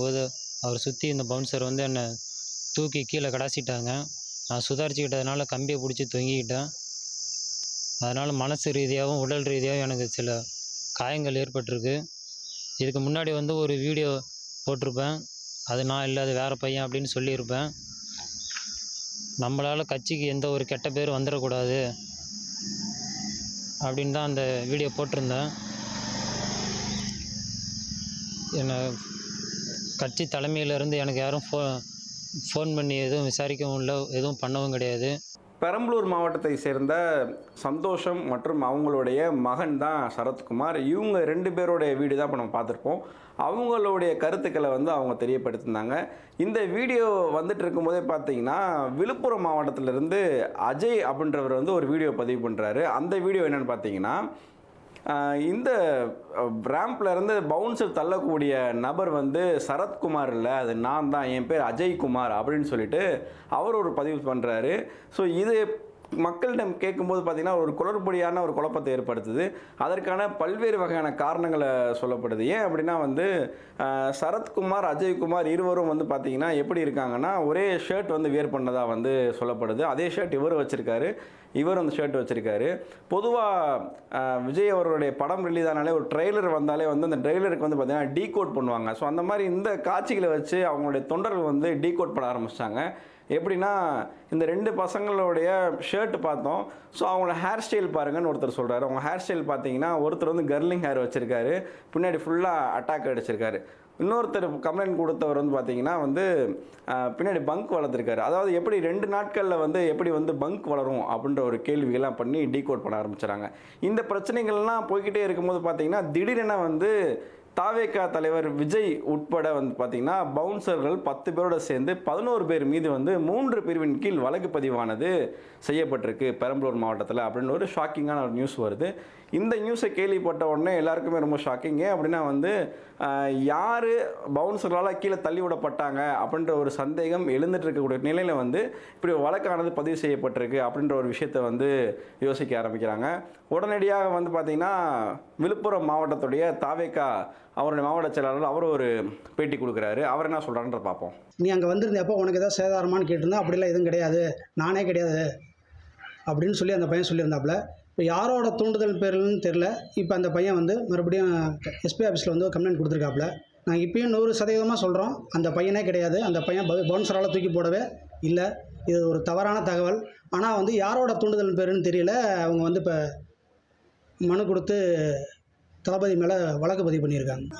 போது அவர் சுற்றி இந்த பவுன்சர் வந்து என்னை தூக்கி கீழே கடாசிட்டாங்க. நான் சுதாரிச்சுக்கிட்டதுனால கம்பியை பிடிச்சி தொங்கிக்கிட்டேன். அதனால் மனசு ரீதியாகவும் உடல் ரீதியாகவும் எனக்கு சில காயங்கள் ஏற்பட்டிருக்கு. இதுக்கு முன்னாடி வந்து ஒரு வீடியோ போட்டிருப்பேன். அது நான் இல்லை, அது வேறு பையன் அப்படின்னு சொல்லியிருப்பேன். நம்மளால் கட்சிக்கு எந்த ஒரு கெட்ட பேர் வந்துடக்கூடாது அப்படின்னு தான் அந்த வீடியோ போட்டிருந்தேன். என்னை கட்சி தலைமையிலேருந்து எனக்கு யாரும் ஃபோன் பண்ணி எதுவும் விசாரிக்கவும் இல்லை, எதுவும் பண்ணவும் கிடையாது. பெரம்பலூர் மாவட்டத்தை சேர்ந்த சந்தோஷம் மற்றும் அவங்களுடைய மகன் தான் சரத்குமார். இவங்க 2 பேருடைய வீடியோ தான் இப்போ நம்ம பார்த்துருப்போம். அவங்களுடைய கருத்துக்களை வந்து அவங்க தெரியப்படுத்தியிருந்தாங்க. இந்த வீடியோ வந்துட்டு இருக்கும்போதே பார்த்தீங்கன்னா, விழுப்புரம் மாவட்டத்திலிருந்து அஜய் அப்படின்றவர் வந்து ஒரு வீடியோ பதிவு பண்ணுறாரு. அந்த வீடியோ என்னென்னு பார்த்தீங்கன்னா, இந்த ரேம்பில் இருந்து பவுன்சர் தள்ளக்கூடிய நபர் வந்து சரத்குமார் இல்லை, அது நான் தான், என் பேர் அஜய்குமார் அப்படின்னு சொல்லிட்டு அவர் ஒரு பதிவு பண்ணுறாரு. ஸோ இது மக்களிடம் கேட்கும்போது பார்த்திங்கன்னா ஒரு குளறுபடியான ஒரு குழப்பத்தை ஏற்படுத்துது. அதற்கான பல்வேறு வகையான காரணங்களை சொல்லப்படுது. ஏன் அப்படின்னா வந்து சரத்குமார், அஜய்குமார் இருவரும் வந்து பார்த்திங்கன்னா எப்படி இருக்காங்கன்னா, ஒரே ஷர்ட் வந்து வியர் பண்ணதாக வந்து சொல்லப்படுது. அதே ஷர்ட் இவர் வச்சுருக்காரு, இவர் அந்த ஷர்ட் வச்சுருக்காரு. பொதுவாக விஜய் அவர்களுடைய படம் ரிலீஸ் ஆனாலே ஒரு ட்ரெய்லர் வந்தாலே வந்து அந்த ட்ரெய்லருக்கு வந்து பார்த்திங்கன்னா டீகோட் பண்ணுவாங்க. ஸோ அந்த மாதிரி இந்த காட்சிகளை வச்சு அவங்களுடைய தொண்டர்கள் வந்து டீகோட் பண்ண ஆரம்பிச்சிட்டாங்க. எப்படின்னா, இந்த 2 பசங்களுடைய ஷர்ட் பார்த்தோம். ஸோ அவங்களோட ஹேர் ஸ்டைல் பாருங்கன்னு ஒருத்தர் சொல்கிறாரு. அவங்க ஹேர் ஸ்டைல் பார்த்தீங்கன்னா, ஒருத்தர் வந்து கர்லிங் ஹேர் வச்சுருக்காரு, பின்னாடி ஃபுல்லாக அட்டாக் அடிச்சிருக்காரு. இன்னொருத்தர் கம்ப்ளைண்ட் கொடுத்தவர் வந்து பார்த்தீங்கன்னா வந்து பின்னாடி பங்க் வளர்த்துருக்காரு. அதாவது எப்படி 2 நாட்களில் வந்து எப்படி வந்து பங்க் வளரும் அப்படின்ற ஒரு கேள்விகள்லாம் பண்ணி டீகோட் பண்ண ஆரம்பிச்சிடறாங்க. இந்த பிரச்சனைகள்லாம் போய்கிட்டே இருக்கும்போது பார்த்தீங்கன்னா, திடீரென வந்து தாவேகா தலைவர் விஜய் உட்பட வந்து பார்த்திங்கன்னா பவுன்சர்கள் 10 பேரோடு சேர்ந்து 11 பேர் மீது வந்து 3 பிரிவின் கீழ் வழக்கு பதிவானது செய்யப்பட்டிருக்கு பெரம்பலூர் மாவட்டத்தில் அப்படின்னு ஒரு ஷாக்கிங்கான ஒரு நியூஸ் வருது. இந்த நியூஸை கேள்விப்பட்ட உடனே எல்லாருக்குமே ரொம்ப ஷாக்கிங். அப்படின்னா வந்து யார் பவுன்சர்களால் கீழே தள்ளி விடப்பட்டாங்க அப்படின்ற ஒரு சந்தேகம் எழுந்துட்டு இருக்கக்கூடிய நிலையில் வந்து இப்படி வழக்கானது பதிவு செய்யப்பட்டிருக்கு அப்படின்ற ஒரு விஷயத்தை வந்து யோசிக்க ஆரம்பிக்கிறாங்க. உடனடியாக வந்து பார்த்திங்கன்னா விழுப்புரம் மாவட்டத்துடைய தாவேகா அவருடைய மாவட்ட செயலாளர் அவர் ஒரு பேட்டி கொடுக்குறாரு. அவர் என்ன சொல்கிறாருன்ற பார்ப்போம். நீ அங்கே வந்திருந்தப்போ உனக்கு எதாவது சேதாரமானு கேட்டிருந்தா, அப்படிலாம் எதுவும் கிடையாது, நானே கிடையாது அப்படின்னு சொல்லி அந்த பையன் சொல்லியிருந்தாப்புல. இப்போ யாரோட தூண்டுதல் பேர்லன்னு தெரில. இப்போ அந்த பையன் வந்து மறுபடியும் எஸ்பி ஆஃபீஸில் வந்து கம்ப்ளைண்ட் கொடுத்துருக்காப்புல. நாங்கள் இப்பயும் 100% சொல்கிறோம், அந்த பையனே கிடையாது, அந்த பையன் பவுன்சரால் தூக்கி போடவே இல்லை. இது ஒரு தவறான தகவல். ஆனால் வந்து யாரோட தூண்டுதல் பேருன்னு தெரியல. அவங்க வந்து இப்போ மனு கொடுத்து தளபதி மேலே வழக்கு பதிவு பண்ணியிருக்காங்க.